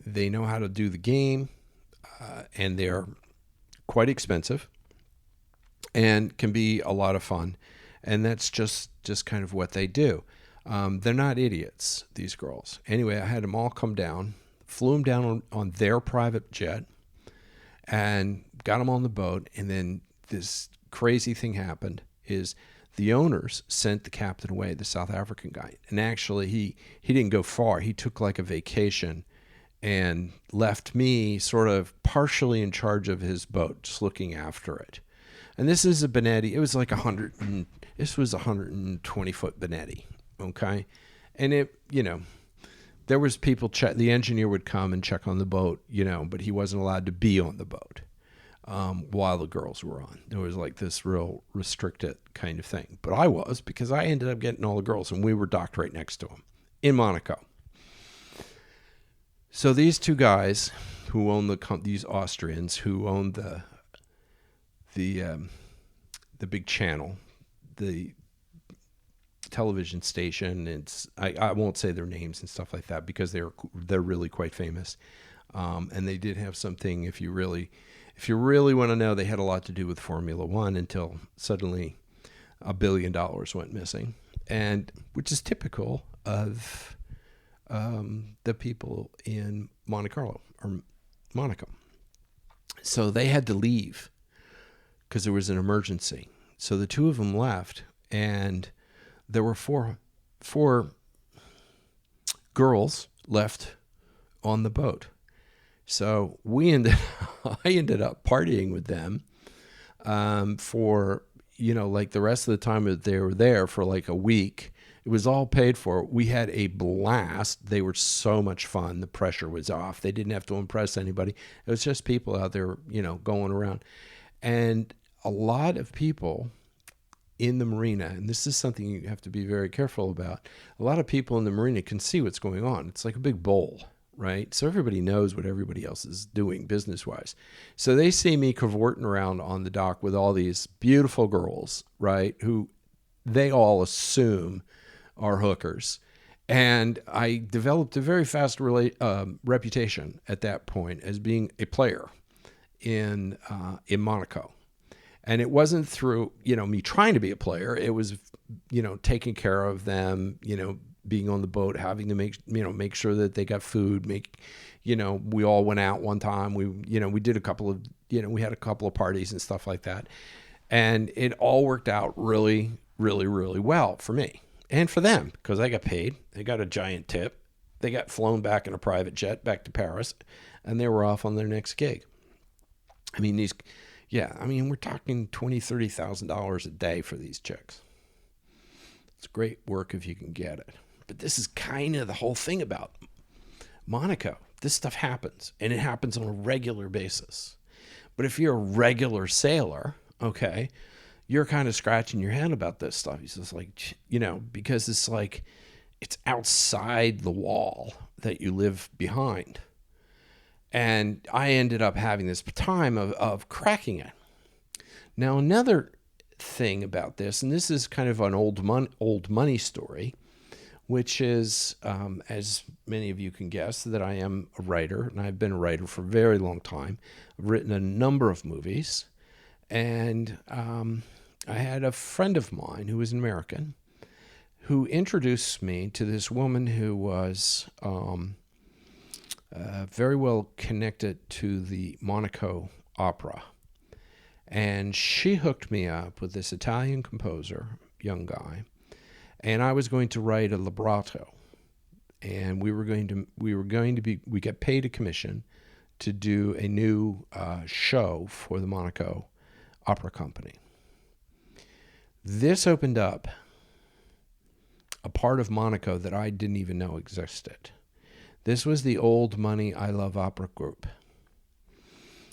[SPEAKER 2] know how to do the game, and they're quite expensive. and can be a lot of fun. And that's just kind of what they do. They're not idiots, these girls. Anyway, I had them all come down, flew them down on their private jet, and got them on the boat. And then this crazy thing happened is the owners sent the captain away, the South African guy. And actually, he didn't go far. He took like a vacation and left me sort of partially in charge of his boat, just looking after it. And this is a Benetti. It was like this was a 120-foot Benetti, okay? And there was people the engineer would come and check on the boat, but he wasn't allowed to be on the boat while the girls were on. There was like this real restricted kind of thing. But I was, because I ended up getting all the girls, and we were docked right next to them in Monaco. So these two guys who own these Austrians who own the big channel, the television station. I won't say their names and stuff like that because they're really quite famous. And they did have something. If you really want to know, they had a lot to do with Formula One until suddenly $1 billion went missing, and which is typical of the people in Monte Carlo or Monaco. So they had to leave because there was an emergency. So the two of them left, and there were four girls left on the boat. So I ended up partying with them for, like the rest of the time that they were there for like a week. It was all paid for. We had a blast. They were so much fun. The pressure was off. They didn't have to impress anybody. It was just people out there, going around. And a lot of people in the marina, and this is something you have to be very careful about, a lot of people in the marina can see what's going on. It's like a big bowl, right? So everybody knows what everybody else is doing business-wise. So they see me cavorting around on the dock with all these beautiful girls, right, who they all assume are hookers. And I developed a very fast reputation at that point as being a player in Monaco. And it wasn't through, me trying to be a player. It was, taking care of them, being on the boat, having to make sure that they got food, we all went out one time. We did a couple of, we had a couple of parties and stuff like that. And it all worked out really, really, really well for me and for them, because I got paid. They got a giant tip. They got flown back in a private jet back to Paris, and they were off on their next gig. I mean, we're talking $20,000, $30,000 a day for these chicks. It's great work if you can get it. But this is kind of the whole thing about Monaco. This stuff happens, and it happens on a regular basis. But if you're a regular sailor, okay, you're kind of scratching your head about this stuff. It's just like, because it's like, it's outside the wall that you live behind. And I ended up having this time of cracking it. Now, another thing about this, and this is kind of an old money story, which is, as many of you can guess, that I am a writer, and I've been a writer for a very long time. I've written a number of movies, and I had a friend of mine who was an American who introduced me to this woman who was very well connected to the Monaco Opera. And she hooked me up with this Italian composer, young guy, and I was going to write a libretto. And we got paid a commission to do a new show for the Monaco Opera Company. This opened up a part of Monaco that I didn't even know existed. This was the Old Money I Love Opera Group.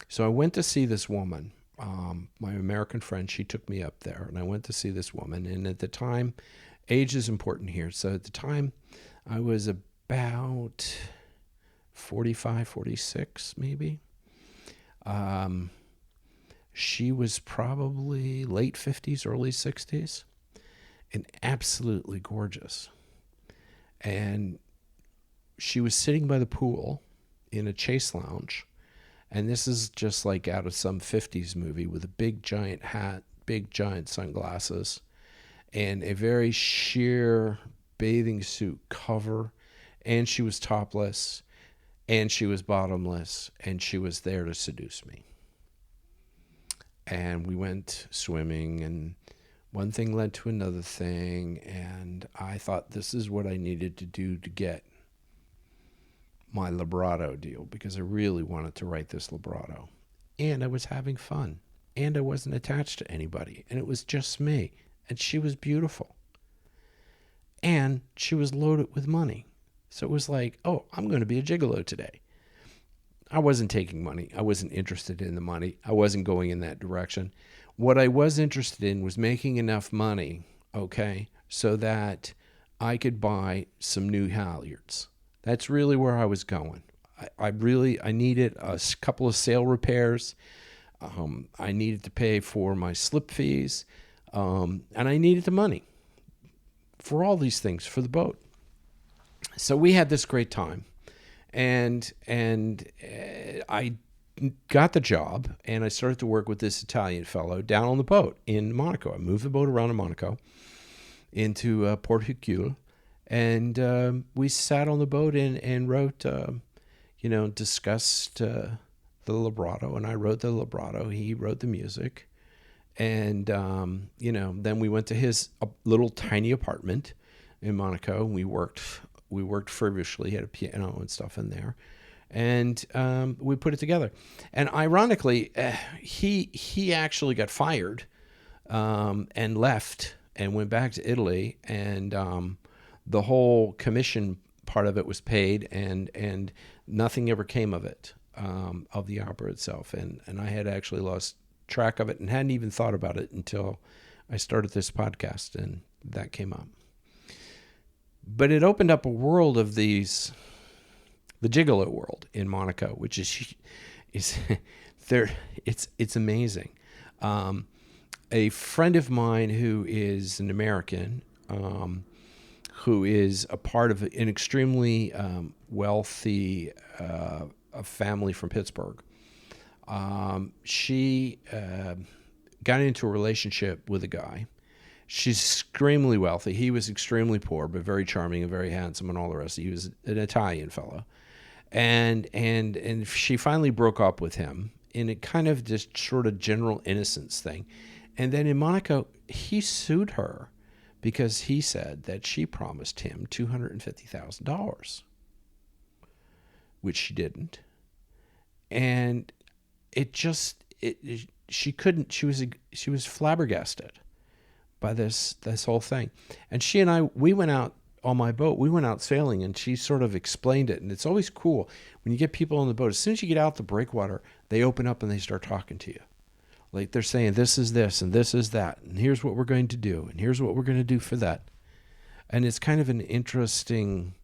[SPEAKER 2] So I went to see this woman, my American friend. She took me up there, and I went to see this woman. And at the time, age is important here. So at the time, I was about 45, 46, maybe. She was probably late 50s, early 60s, and absolutely gorgeous. And she was sitting by the pool in a chase lounge. And this is just like out of some 50s movie with a big giant hat, big giant sunglasses, and a very sheer bathing suit cover, and she was topless, and she was bottomless, and she was there to seduce me. And we went swimming, and one thing led to another thing, and I thought this is what I needed to do to get my libretto deal, because I really wanted to write this libretto. And I was having fun, and I wasn't attached to anybody, and it was just me, and she was beautiful, and she was loaded with money. So it was like, oh, I'm going to be a gigolo today. I wasn't taking money. I wasn't interested in the money. I wasn't going in that direction. What I was interested in was making enough money, okay, so that I could buy some new halyards. That's really where I was going. I needed a couple of sail repairs. I needed to pay for my slip fees, and I needed the money for all these things for the boat. So we had this great time, and I got the job, and I started to work with this Italian fellow down on the boat in Monaco. I moved the boat around in Monaco into Port Hercule, and we sat on the boat and wrote, discussed the libretto, and I wrote the libretto. He wrote the music, and then we went to his little tiny apartment in Monaco. We worked feverishly. He had a piano and stuff in there, and we put it together. And ironically, he actually got fired and left and went back to Italy, and the whole commission part of it was paid, and nothing ever came of it, of the opera itself. And I had actually lost track of it and hadn't even thought about it until I started this podcast, and that came up. But it opened up a world of the gigolo world in Monaco, which is there. It's amazing. A friend of mine who is an American, who is a part of an extremely wealthy family from Pittsburgh. She got into a relationship with a guy. She's extremely wealthy. He was extremely poor, but very charming and very handsome and all the rest. He was an Italian fellow. And she finally broke up with him in a kind of just sort of general innocence thing. And then in Monaco, he sued her because he said that she promised him $250,000, which she didn't. And she was flabbergasted by this whole thing. And she and I, we went out on my boat, we went out sailing, and she sort of explained it. And it's always cool when you get people on the boat, as soon as you get out the breakwater, they open up and they start talking to you. Like they're saying, this is this and this is that, and here's what we're going to do, and here's what we're going to do for that. And it's kind of an interesting,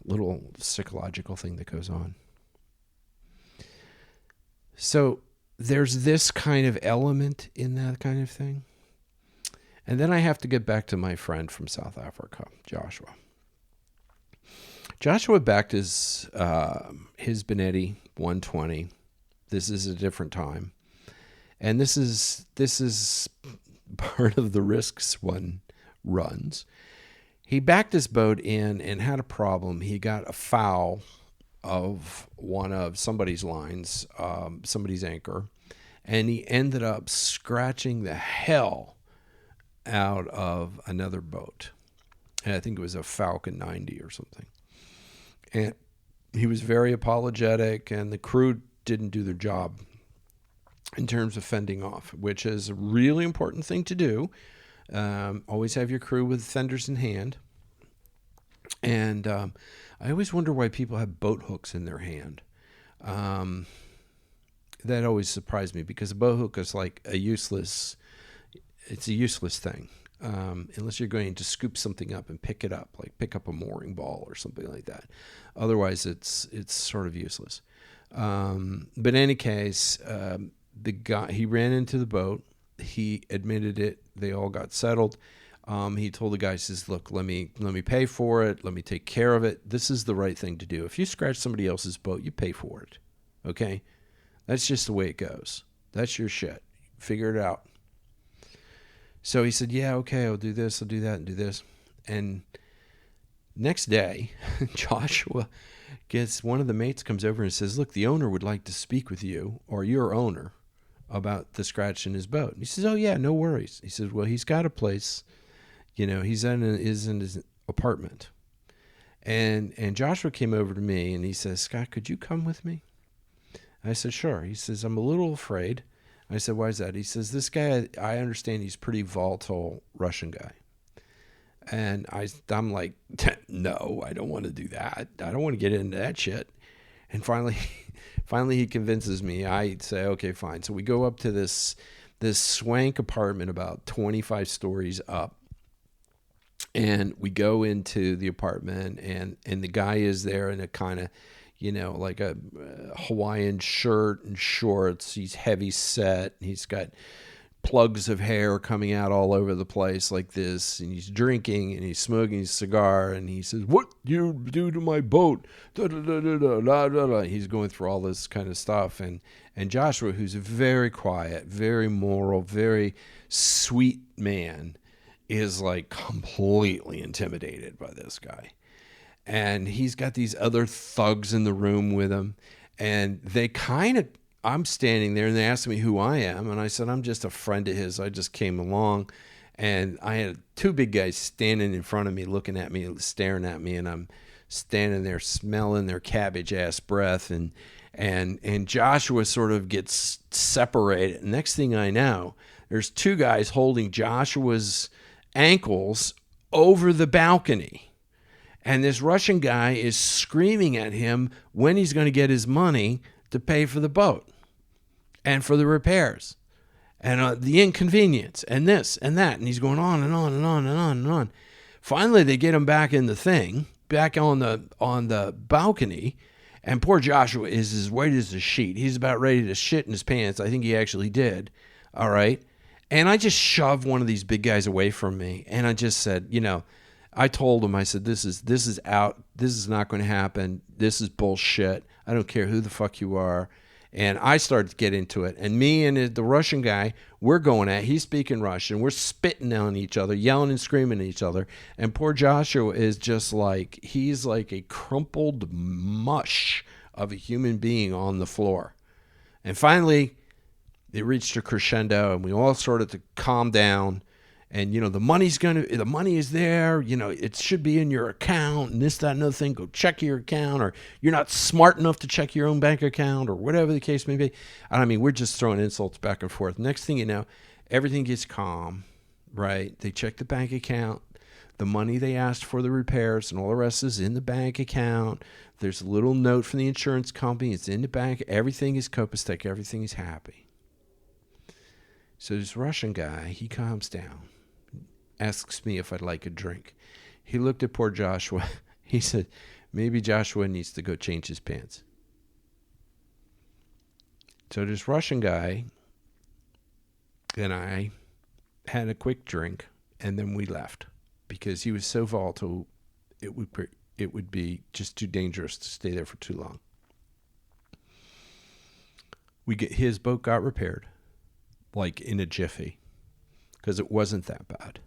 [SPEAKER 2] little psychological thing that goes on. So there's this kind of element in that kind of thing. And then I have to get back to my friend from South Africa, Joshua. Joshua backed his Benetti 120. This is a different time. And this is part of the risks one runs. He backed his boat in and had a problem. He got a foul of one of somebody's lines, somebody's anchor, and he ended up scratching the hell out of another boat. And I think it was a Falcon 90 or something. And he was very apologetic, and the crew didn't do their job in terms of fending off, which is a really important thing to do. Always have your crew with fenders in hand. And I always wonder why people have boat hooks in their hand. That always surprised me, because a boat hook is like a useless thing. Unless you're going to scoop something up and pick it up, like pick up a mooring ball or something like that. Otherwise, it's sort of useless. But in any case, the guy, he ran into the boat. He admitted it. They all got settled. He told the guy, he says, look, let me pay for it. Let me take care of it. This is the right thing to do. If you scratch somebody else's boat, you pay for it. Okay? That's just the way it goes. That's your shit. Figure it out. So he said, yeah, okay, I'll do this, I'll do that, and do this. And next day, Joshua gets one of the mates comes over and says, look, the owner would like to speak with you, or your owner, about the scratch in his boat. And he says, oh, yeah, no worries. He says, well, he's got a place. He's in his apartment. And Joshua came over to me and he says, Scott, could you come with me? I said, sure. He says, I'm a little afraid. I said, why is that? He says, this guy, I understand he's pretty volatile Russian guy. And I'm like, no, I don't want to do that. I don't want to get into that shit. And finally he convinces me. I say, okay, fine. So we go up to this swank apartment about 25 stories up. And we go into the apartment, and the guy is there in a kind of, like a Hawaiian shirt and shorts. He's heavy set. He's got plugs of hair coming out all over the place like this, and he's drinking and he's smoking his cigar, and he says, what you do to my boat? Da, da, da, da, da, da, da, da. He's going through all this kind of stuff, and Joshua, who's very quiet, very moral, very sweet man, is like completely intimidated by this guy. And he's got these other thugs in the room with him, and I'm standing there and they asked me who I am, and I said, I'm just a friend of his. I just came along. And I had two big guys standing in front of me, looking at me, staring at me, and I'm standing there smelling their cabbage ass breath, and Joshua sort of gets separated. Next thing I know, there's two guys holding Joshua's ankles over the balcony. And this Russian guy is screaming at him when he's going to get his money to pay for the boat and for the repairs and the inconvenience and this and that. And he's going on and on and on and on and on. Finally, they get him back in the thing, back on the balcony. And poor Joshua is as white as a sheet. He's about ready to shit in his pants. I think he actually did. All right. And I just shoved one of these big guys away from me. And I just said, I told him, I said, this is out. This is not going to happen. This is bullshit. I don't care who the fuck you are. And I started to get into it. And me and the Russian guy, we're going at, he's speaking Russian. We're spitting on each other, yelling and screaming at each other. And poor Joshua is just like, he's like a crumpled mush of a human being on the floor. And finally, it reached a crescendo, and we all started to calm down. And, the money is there, it should be in your account and this, that, and other thing. Go check your account, or you're not smart enough to check your own bank account, or whatever the case may be. And I mean, we're just throwing insults back and forth. Next thing you know, everything gets calm, right? They check the bank account. The money they asked for the repairs and all the rest is in the bank account. There's a little note from the insurance company. It's in the bank. Everything is copacetic. Everything is happy. So this Russian guy, he calms down. Asks me if I'd like a drink. He looked at poor Joshua. He said, maybe Joshua needs to go change his pants. So this Russian guy and I had a quick drink, and then we left because he was so volatile, it would be just too dangerous to stay there for too long. His boat got repaired, like in a jiffy, because it wasn't that bad.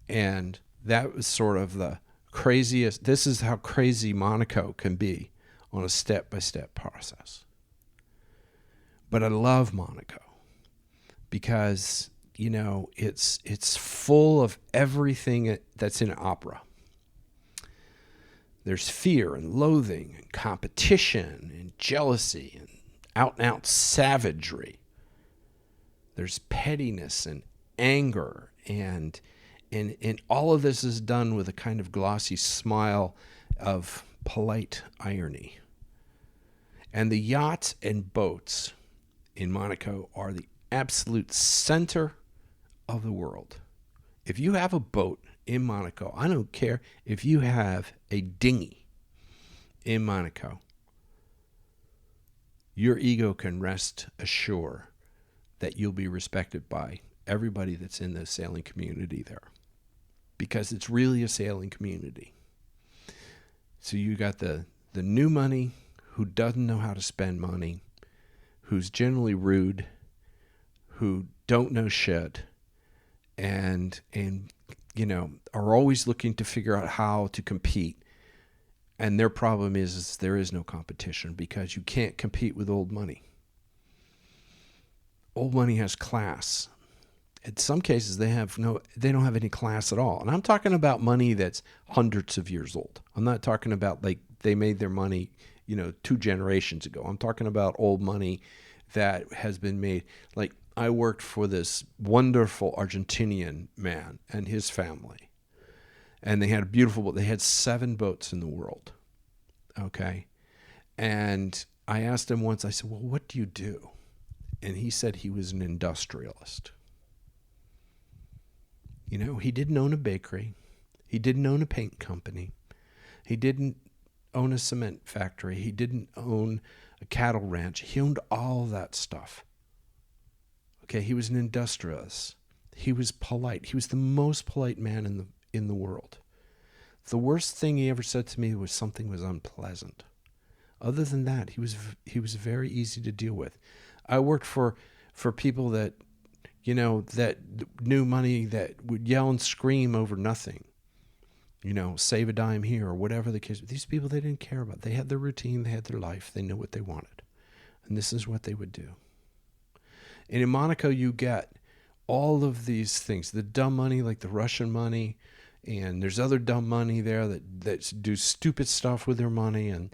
[SPEAKER 2] And that was sort of the craziest. This is how crazy Monaco can be on a step-by-step process. But I love Monaco because, it's full of everything that's in opera. There's fear and loathing and competition and jealousy and out-and-out savagery. There's pettiness and anger, and all of this is done with a kind of glossy smile of polite irony. And the yachts and boats in Monaco are the absolute center of the world. If you have a boat in Monaco, I don't care if you have a dinghy in Monaco, your ego can rest assured that you'll be respected by everybody that's in the sailing community there. Because it's really a sailing community. So you got the new money who doesn't know how to spend money, who's generally rude, who don't know shit, and are always looking to figure out how to compete. And their problem is there is no competition because you can't compete with old money. Old money has class. In some cases, they don't have any class at all. And I'm talking about money that's hundreds of years old. I'm not talking about like they made their money, 2 generations ago. I'm talking about old money that has been made. Like I worked for this wonderful Argentinian man and his family, and they had a beautiful boat. They had 7 boats in the world. Okay. And I asked him once, I said, well, what do you do? And he said he was an industrialist. He didn't own a bakery. He didn't own a paint company. He didn't own a cement factory. He didn't own a cattle ranch. He owned all that stuff. Okay, he was an industrialist. He was polite. He was the most polite man in the world. The worst thing he ever said to me was something was unpleasant. Other than that, he was very easy to deal with. I worked for people that that knew money, that would yell and scream over nothing. Save a dime here or whatever the case. These people they didn't care about. They had their routine, they had their life, they knew what they wanted. And this is what they would do. And in Monaco you get all of these things. The dumb money like the Russian money, and there's other dumb money there that do stupid stuff with their money and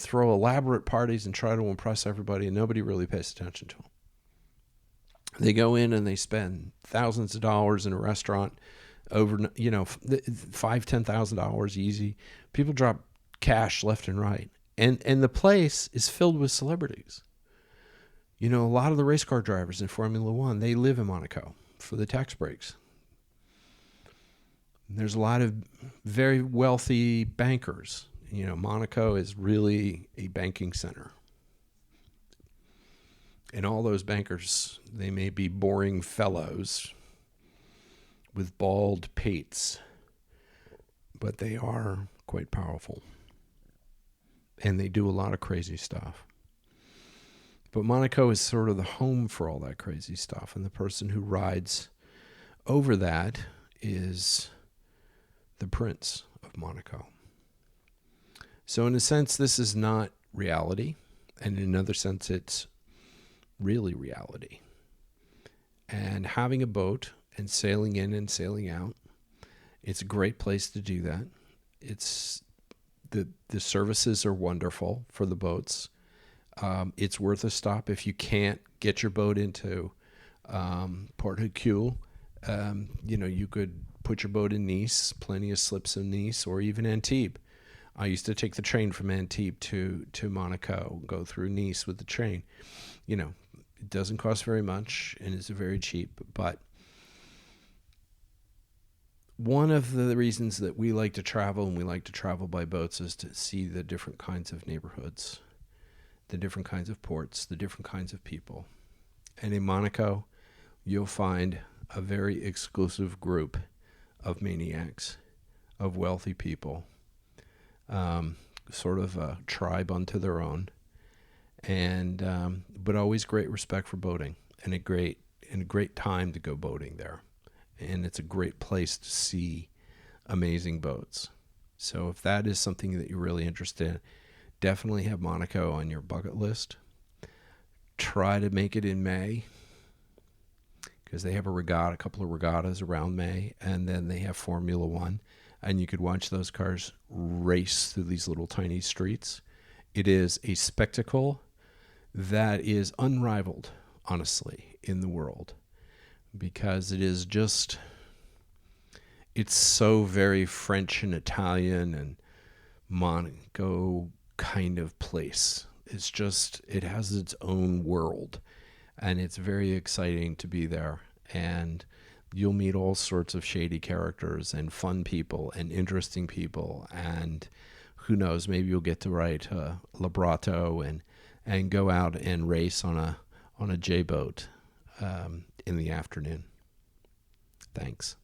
[SPEAKER 2] throw elaborate parties and try to impress everybody, and nobody really pays attention to them. They go in and they spend thousands of dollars in a restaurant over, $5,000-$10,000 easy. People drop cash left and right. And the place is filled with celebrities. A lot of the race car drivers in Formula One, they live in Monaco for the tax breaks. There's a lot of very wealthy bankers. Monaco is really a banking center. And all those bankers, they may be boring fellows with bald pates, but they are quite powerful. And they do a lot of crazy stuff. But Monaco is sort of the home for all that crazy stuff. And the person who rides over that is the Prince of Monaco. So in a sense, this is not reality. And in another sense, it's really reality. And having a boat and sailing in and sailing out, it's a great place to do that. It's the services are wonderful for the boats. It's worth a stop if you can't get your boat into Port Hercule. You could put your boat in Nice, plenty of slips in Nice, or even Antibes. I used to take the train from Antibes to Monaco, go through Nice with the train. It doesn't cost very much and it's very cheap. But one of the reasons that we like to travel, and we like to travel by boats, is to see the different kinds of neighborhoods, the different kinds of ports, the different kinds of people. And in Monaco, you'll find a very exclusive group of maniacs, of wealthy people, sort of a tribe unto their own. And but always great respect for boating, and a great time to go boating there, and it's a great place to see amazing boats. So if that is something that you're really interested in, definitely have Monaco on your bucket list. Try to make it in May, because they have a couple of regattas around May, and then they have Formula One, and you could watch those cars race through these little tiny streets. It is a spectacle that is unrivaled, honestly, in the world, because it's so very French and Italian and Monaco kind of place. It has its own world, and it's very exciting to be there. And you'll meet all sorts of shady characters and fun people and interesting people, and who knows, maybe you'll get to ride Librato and go out and race on a J-boat in the afternoon. Thanks.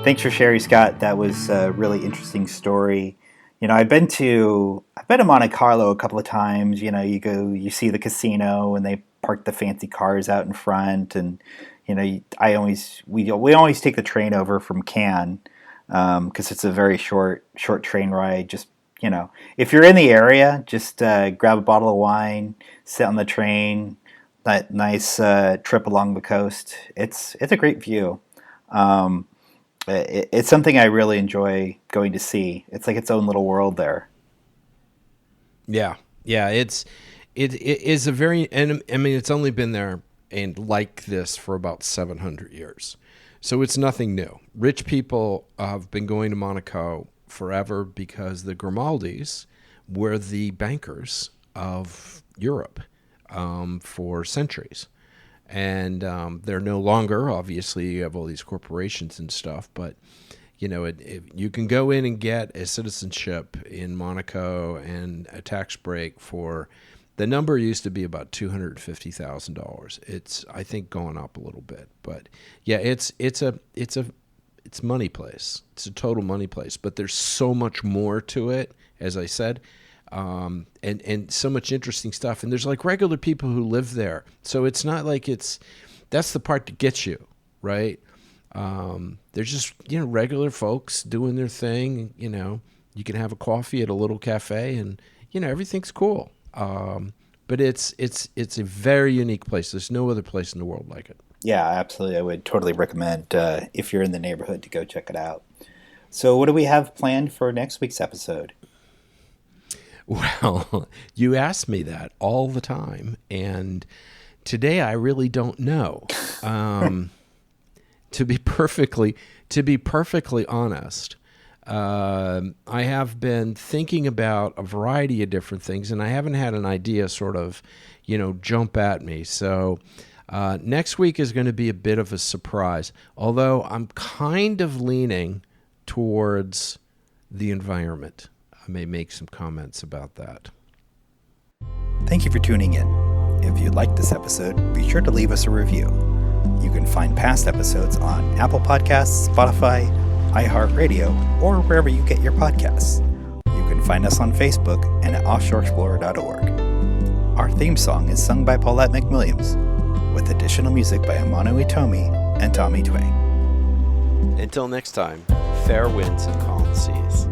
[SPEAKER 1] Thanks for sharing, Scott. That was a really interesting story. I've been to Monte Carlo a couple of times. You see the casino, and they park the fancy cars out in front, and we always take the train over from Cannes because it's a very short train ride. Just if you're in the area, just grab a bottle of wine, sit on the train. That nice trip along the coast. It's a great view. Um, it's something I really enjoy going to see. It's like its own little world there.
[SPEAKER 2] Yeah, yeah. It is a very, and I mean, it's only been there and like this for about 700 years, so it's nothing new. Rich people have been going to Monaco forever because the Grimaldis were the bankers of Europe for centuries. And they're no longer. Obviously, you have all these corporations and stuff, but you can go in and get a citizenship in Monaco and a tax break for the number used to be about $250,000. It's, I think, gone up a little bit, but yeah, it's money place. It's a total money place, but there's so much more to it, as I said. And so much interesting stuff. And there's like regular people who live there. So it's not like that's the part that gets you, right? They're just, regular folks doing their thing. You can have a coffee at a little cafe and, everything's cool. But it's a very unique place. There's no other place in the world like it.
[SPEAKER 1] Yeah, absolutely. I would totally recommend if you're in the neighborhood to go check it out. So, what do we have planned for next week's episode?
[SPEAKER 2] Well, you ask me that all the time, and today I really don't know. To be perfectly honest, I have been thinking about a variety of different things, and I haven't had an idea sort of, jump at me. So next week is going to be a bit of a surprise, although I'm kind of leaning towards the environment. I may make some comments about that.
[SPEAKER 1] Thank you for tuning in. If you liked this episode, be sure to leave us a review. You can find past episodes on Apple Podcasts, Spotify, iHeartRadio, or wherever you get your podcasts. You can find us on Facebook and at offshoreexplorer.org. Our theme song is sung by Paulette McWilliams, with additional music by Amano Itomi and Tommy Twang.
[SPEAKER 2] Until next time, fair winds and calm seas.